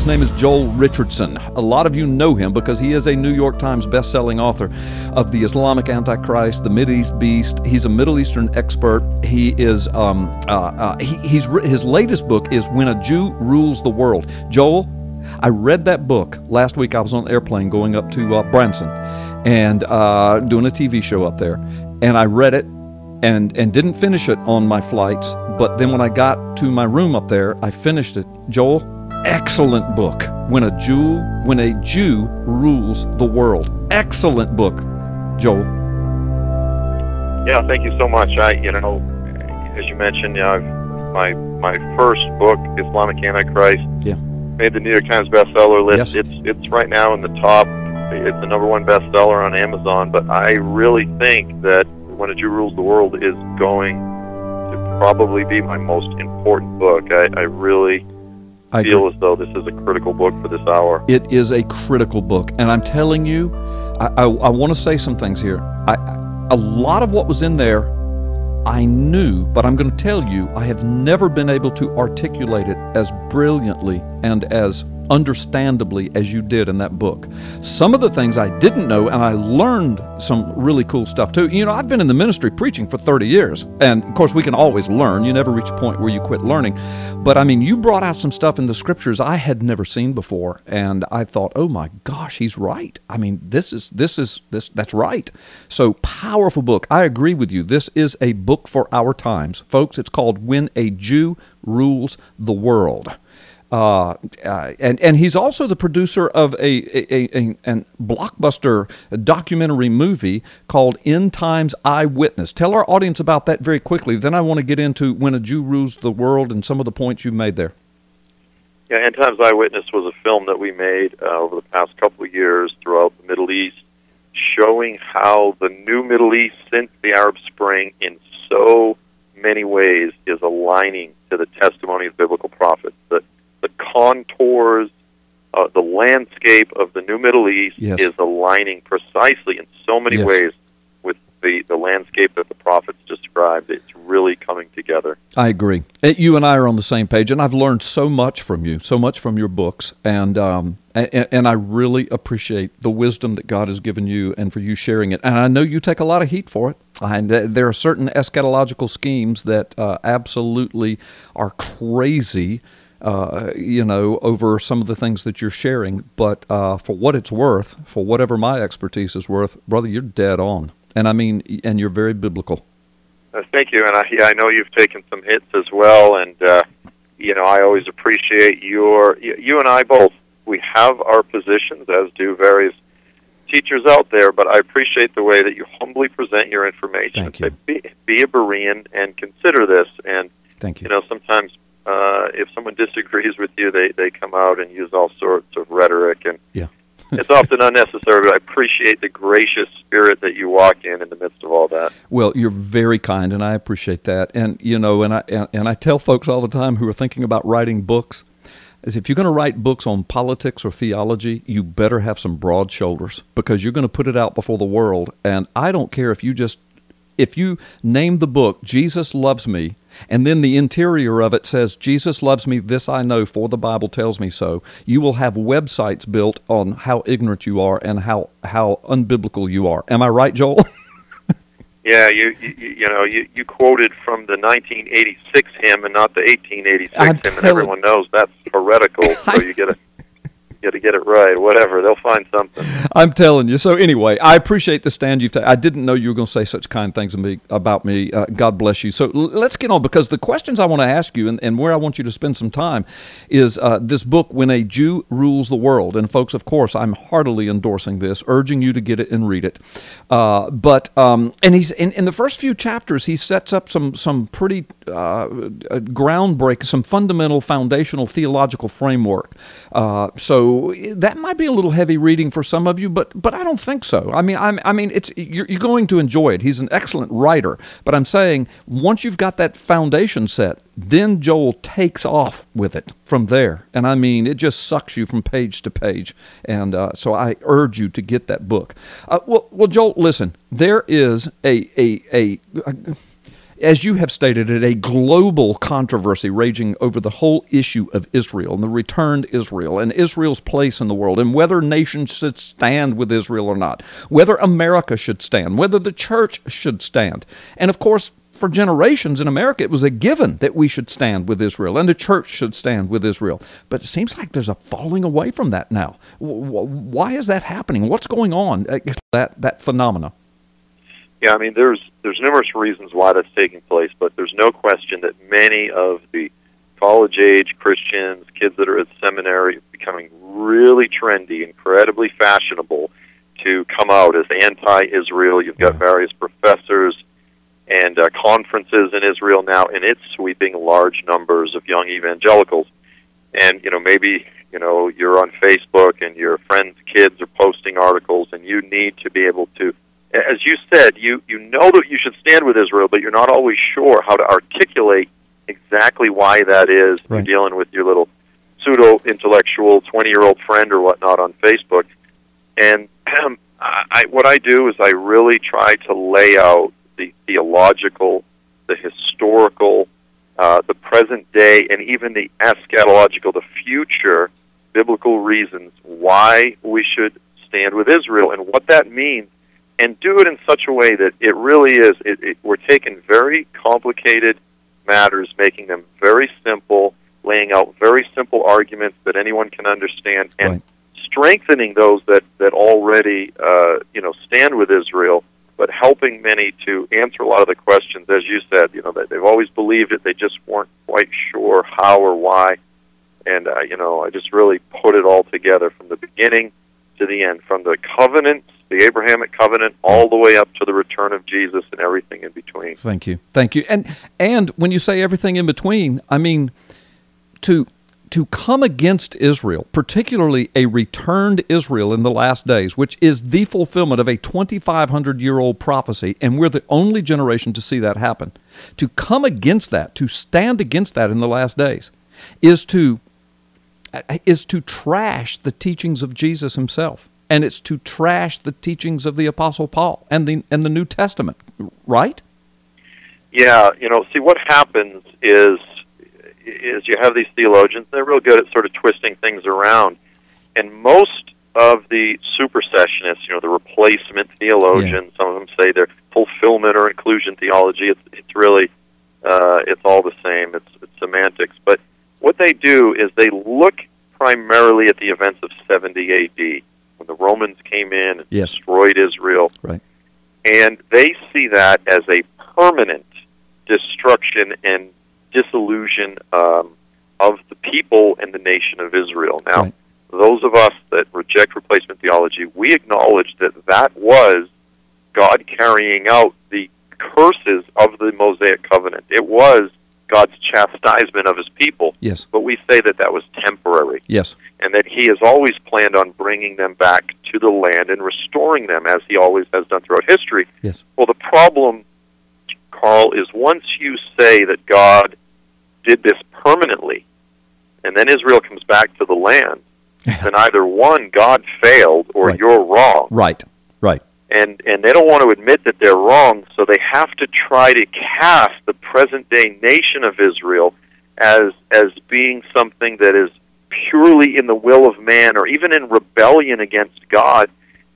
His name is Joel Richardson. A lot of you know him because he is a New York Times best-selling author of The Islamic Antichrist, The Mideast Beast. He's a Middle Eastern expert. He is his latest book is When a Jew Rules the World. Joel, I read that book last week. I was on an airplane going up to Branson and doing a TV show up there, and I read it and didn't finish it on my flights, but then when I got to my room up there, I finished it. Joel, excellent book. When a Jew Rules the World. Excellent book, Joel. Yeah, thank you so much. As you mentioned, my first book, Islamic Antichrist, made the New York Times bestseller list. Yes. It's right now in the top. It's the #1 bestseller on Amazon. But I really think that When a Jew Rules the World is going to probably be my most important book. I really feel as though this is a critical book for this hour. It is a critical book, and I'm telling you, I want to say some things here. A lot of what was in there I knew, but I'm going to tell you, I have never been able to articulate it as brilliantly and as understandably as you did in that book. Some of the things I didn't know, and I learned some really cool stuff too. You know, I've been in the ministry preaching for 30 years, and of course we can always learn. You never reach a point where you quit learning. But I mean, you brought out some stuff in the scriptures I had never seen before, and I thought, oh my gosh, he's right. I mean, that's right. So powerful book. I agree with you. This is a book for our times. Folks, it's called When a Jew Rules the World. And he's also the producer of a blockbuster documentary movie called Endtime's Eyewitness. Tell our audience about that very quickly. Then I want to get into When a Jew Rules the World and some of the points you made there. Yeah, Endtime's Eyewitness was a film that we made over the past couple of years throughout the Middle East, showing how the new Middle East since the Arab Spring in so many ways is aligning to the testimony of biblical prophets. The contours, the landscape of the new Middle East is aligning precisely in so many ways with the landscape that the prophets described. It's really coming together. I agree. You and I are on the same page, and I've learned so much from you, so much from your books, and I really appreciate the wisdom that God has given you and for you sharing it. And I know you take a lot of heat for it. And there are certain eschatological schemes that absolutely are crazy, over some of the things that you're sharing. But for what it's worth, for whatever my expertise is worth, brother, you're dead on. And I mean, and you're very biblical. Thank you. And I know you've taken some hits as well. And, I always appreciate you and I both. We have our positions, as do various teachers out there, but I appreciate the way that you humbly present your information. Thank you. Be a Berean and consider this. And, thank you. Sometimes if someone disagrees with you, they come out and use all sorts of rhetoric, and it's often unnecessary, but I appreciate the gracious spirit that you walk in the midst of all that. Well, you're very kind, and I appreciate that. And, and I tell folks all the time who are thinking about writing books, is if you're going to write books on politics or theology, you better have some broad shoulders, because you're going to put it out before the world. And I don't care if you name the book Jesus Loves Me, and then the interior of it says, Jesus loves me, this I know, for the Bible tells me so. You will have websites built on how ignorant you are and how unbiblical you are. Am I right, Joel? Yeah, you quoted from the 1986 hymn and not the 1886 hymn, and everyone knows that's heretical, so you got to get it right. Whatever, they'll find something. I'm telling you. So anyway, I appreciate the stand you've taken. I didn't know you were going to say such kind things about me. God bless you. So let's get on, because the questions I want to ask you and where I want you to spend some time is this book, When a Jew Rules the World. And folks, of course, I'm heartily endorsing this, urging you to get it and read it. And he's in the first few chapters, he sets up some pretty groundbreaking, some fundamental foundational theological framework. So that might be a little heavy reading for some of you, but I don't think so. I mean, you're going to enjoy it. He's an excellent writer, but I'm saying once you've got that foundation set, then Joel takes off with it from there. And I mean, it just sucks you from page to page. And so I urge you to get that book. Well, Joel, listen. There is as you have stated it, a global controversy raging over the whole issue of Israel and the returned Israel and Israel's place in the world and whether nations should stand with Israel or not, whether America should stand, whether the church should stand. And of course, for generations in America, it was a given that we should stand with Israel and the church should stand with Israel. But it seems like there's a falling away from that now. Why is that happening? What's going on, that phenomena? Yeah, I mean, there's numerous reasons why that's taking place, but there's no question that many of the college-age Christians, kids that are at seminary, are becoming really trendy, incredibly fashionable to come out as anti-Israel. You've got various professors and conferences in Israel now, and it's sweeping large numbers of young evangelicals. And, maybe, you're on Facebook and your friends' kids are posting articles, and you need to be able to, as you said, you know that you should stand with Israel, but you're not always sure how to articulate exactly why that is. Right. You're dealing with your little pseudo-intellectual 20-year-old friend or whatnot on Facebook. And what I do is I really try to lay out the theological, the historical, the present day, and even the eschatological, the future biblical reasons why we should stand with Israel and what that means, and do it in such a way that it really is, we're taking very complicated matters, making them very simple, laying out very simple arguments that anyone can understand, and right. strengthening those that already stand with Israel, but helping many to answer a lot of the questions, as you said, that they've always believed it, they just weren't quite sure how or why. And, I just really put it all together from the beginning to the end, from the covenant, the Abrahamic covenant, all the way up to the return of Jesus and everything in between. Thank you. Thank you. And when you say everything in between, I mean, to come against Israel, particularly a returned Israel in the last days, which is the fulfillment of a 2,500-year-old prophecy, and we're the only generation to see that happen. To come against that, to stand against that in the last days, is to trash the teachings of Jesus himself, and it's to trash the teachings of the Apostle Paul and the New Testament, right? Yeah, see, what happens is you have these theologians, they're real good at sort of twisting things around, and most of the supersessionists, the replacement theologians, some of them say they're fulfillment or inclusion theology. It's really, it's all the same. It's semantics. But what they do is they look primarily at the events of 70 A.D., when the Romans came in and destroyed Israel. Right. And they see that as a permanent destruction and disillusion of the people and the nation of Israel. Now, right. Those of us that reject replacement theology, we acknowledge that was God carrying out the curses of the Mosaic covenant. It was God's chastisement of his people. Yes. But we say that was temporary. Yes. And that he has always planned on bringing them back to the land and restoring them, as he always has done throughout history. Yes. Well, the problem, Carl, is once you say that God did this permanently, and then Israel comes back to the land, then either one, God failed, or right. you're wrong. Right, right. And they don't want to admit that they're wrong, so they have to try to cast the present-day nation of Israel as being something that is purely in the will of man, or even in rebellion against God,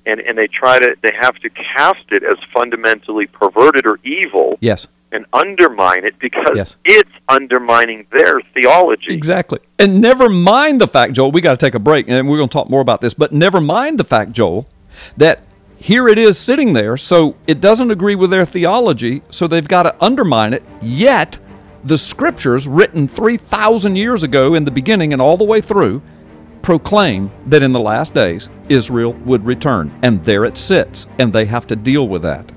and they have to cast it as fundamentally perverted or evil. Yes. And undermine it because it's undermining their theology. Exactly. And never mind the fact, Joel, we got to take a break, and we're going to talk more about this, but never mind the fact, Joel, that here it is sitting there, so it doesn't agree with their theology, so they've got to undermine it, yet the Scriptures, written 3,000 years ago in the beginning and all the way through, proclaim that in the last days, Israel would return. And there it sits, and they have to deal with that.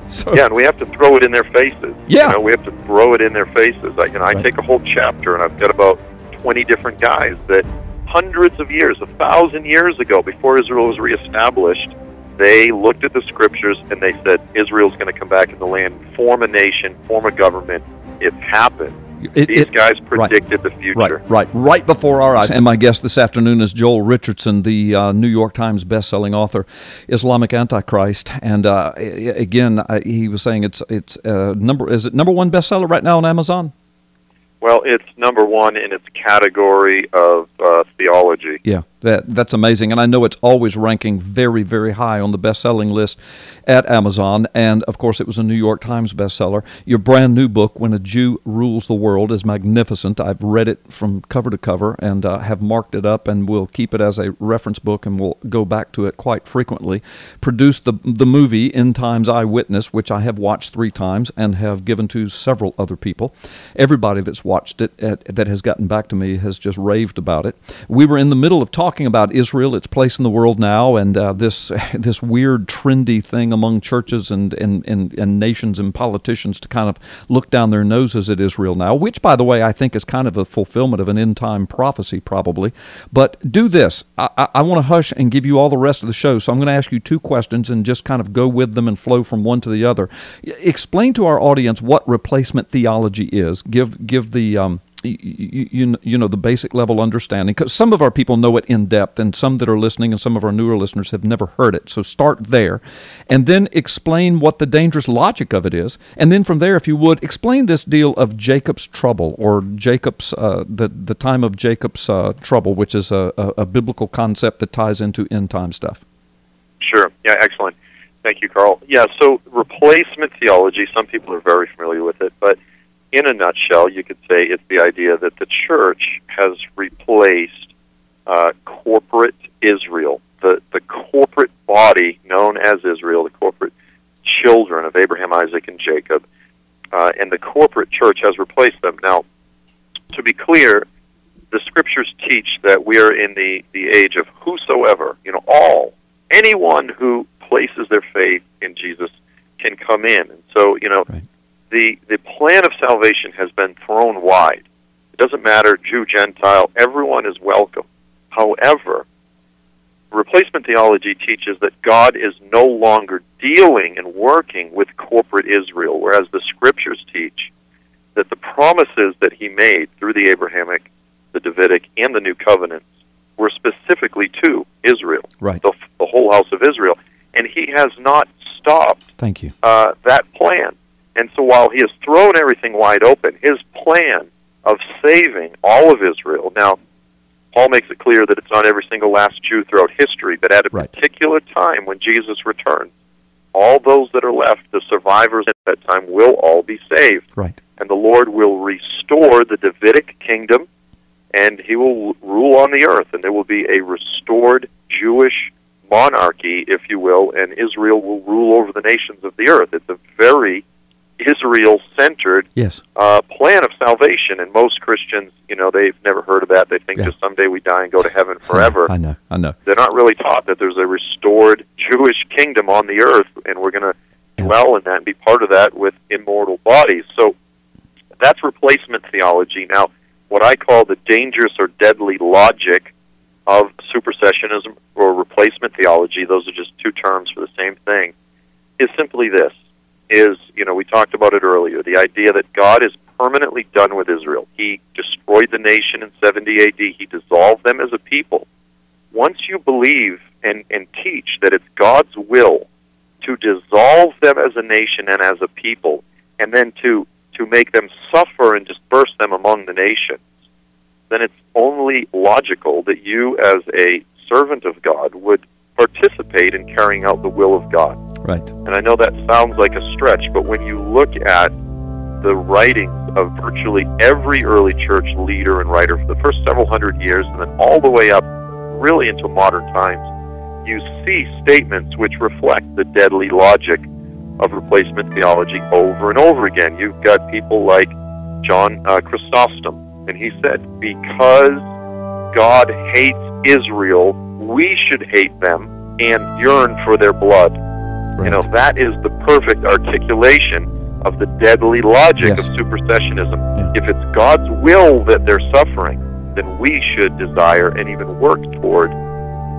So, and we have to throw it in their faces. Yeah. We have to throw it in their faces. I right. take a whole chapter, and I've got about 20 different guys that hundreds of years, 1,000 years ago, before Israel was reestablished, they looked at the Scriptures and they said, Israel's going to come back in the land, form a nation, form a government. It's happened. These guys predicted the future. Right before our eyes. And my guest this afternoon is Joel Richardson, the New York Times best-selling author, Islamic Antichrist. And again, he was saying is it number one bestseller right now on Amazon? Well, it's number one in its category of theology. Yeah, that's amazing. And I know it's always ranking very, very high on the best-selling list at Amazon. And, of course, it was a New York Times bestseller. Your brand new book, When a Jew Rules the World, is magnificent. I've read it from cover to cover and have marked it up, and we'll keep it as a reference book, and we'll go back to it quite frequently. Produced the movie, Endtime's Eyewitness, which I have watched 3 times and have given to several other people. Everybody that's watched it that has gotten back to me has just raved about it. We were in the middle of talking about Israel, its place in the world now, and this weird trendy thing among churches and nations and politicians to kind of look down their noses at Israel now, which, by the way, I think is kind of a fulfillment of an end-time prophecy probably. But do this. I want to hush and give you all the rest of the show, so I'm going to ask you 2 questions and just kind of go with them and flow from one to the other. Explain to our audience what replacement theology is. Give the the basic level understanding, because some of our people know it in depth, and some that are listening and some of our newer listeners have never heard it. So start there, and then explain what the dangerous logic of it is, and then from there, if you would, explain this deal of Jacob's trouble, or Jacob's the time of Jacob's trouble, which is a biblical concept that ties into end time stuff. Sure. Yeah. Excellent. Thank you, Carl. Yeah. So replacement theology. Some people are very familiar with it, but in a nutshell, you could say it's the idea that the church has replaced corporate Israel, the corporate body known as Israel, the corporate children of Abraham, Isaac, and Jacob, and the corporate church has replaced them. Now, to be clear, the Scriptures teach that we are in the age of whosoever, anyone who places their faith in Jesus can come in. And so, Right. The plan of salvation has been thrown wide. It doesn't matter, Jew, Gentile, everyone is welcome. However, replacement theology teaches that God is no longer dealing and working with corporate Israel, whereas the Scriptures teach that the promises that he made through the Abrahamic, the Davidic, and the New Covenants were specifically to Israel, right. the whole house of Israel. And he has not stopped Thank you. That plan. And so while he has thrown everything wide open, his plan of saving all of Israel, now, Paul makes it clear that it's not every single last Jew throughout history, but at a particular time when Jesus returns, all those that are left, the survivors at that time, will all be saved. Right. And the Lord will restore the Davidic kingdom, and he will rule on the earth, and there will be a restored Jewish monarchy, if you will, and Israel will rule over the nations of the earth. It's a very Israel-centered plan of salvation, and most Christians, they've never heard of that. They think just someday we die and go to heaven forever. I know. They're not really taught that there's a restored Jewish kingdom on the earth, and we're going to dwell in that and be part of that with immortal bodies. So that's replacement theology. Now, what I call the dangerous or deadly logic of supersessionism or replacement theology, those are just 2 terms for the same thing, is simply this. We talked about it earlier, the idea that God is permanently done with Israel. He destroyed the nation in 70 A.D. He dissolved them as a people. Once you believe and teach that it's God's will to dissolve them as a nation and as a people, and then to make them suffer and disperse them among the nations, then it's only logical that you, as a servant of God, would participate in carrying out the will of God. Right. And I know that sounds like a stretch, but when you look at the writings of virtually every early church leader and writer for the first several hundred years, and then all the way up really into modern times, you see statements which reflect the deadly logic of replacement theology over and over again. You've got people like John Chrysostom, and he said, because God hates Israel, we should hate them and yearn for their blood. Right. That is the perfect articulation of the deadly logic of supersessionism. Yeah. If it's God's will that they're suffering, then we should desire and even work toward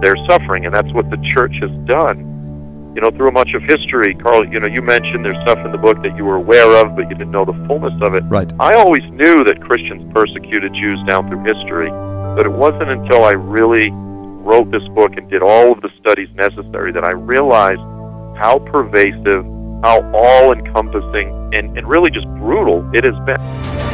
their suffering, and that's what the church has done through much of history. Carl, you mentioned there's stuff in the book that you were aware of, but you didn't know the fullness of it. Right. I always knew that Christians persecuted Jews down through history, but it wasn't until I really wrote this book and did all of the studies necessary that I realized how pervasive, how all-encompassing, and really just brutal it has been.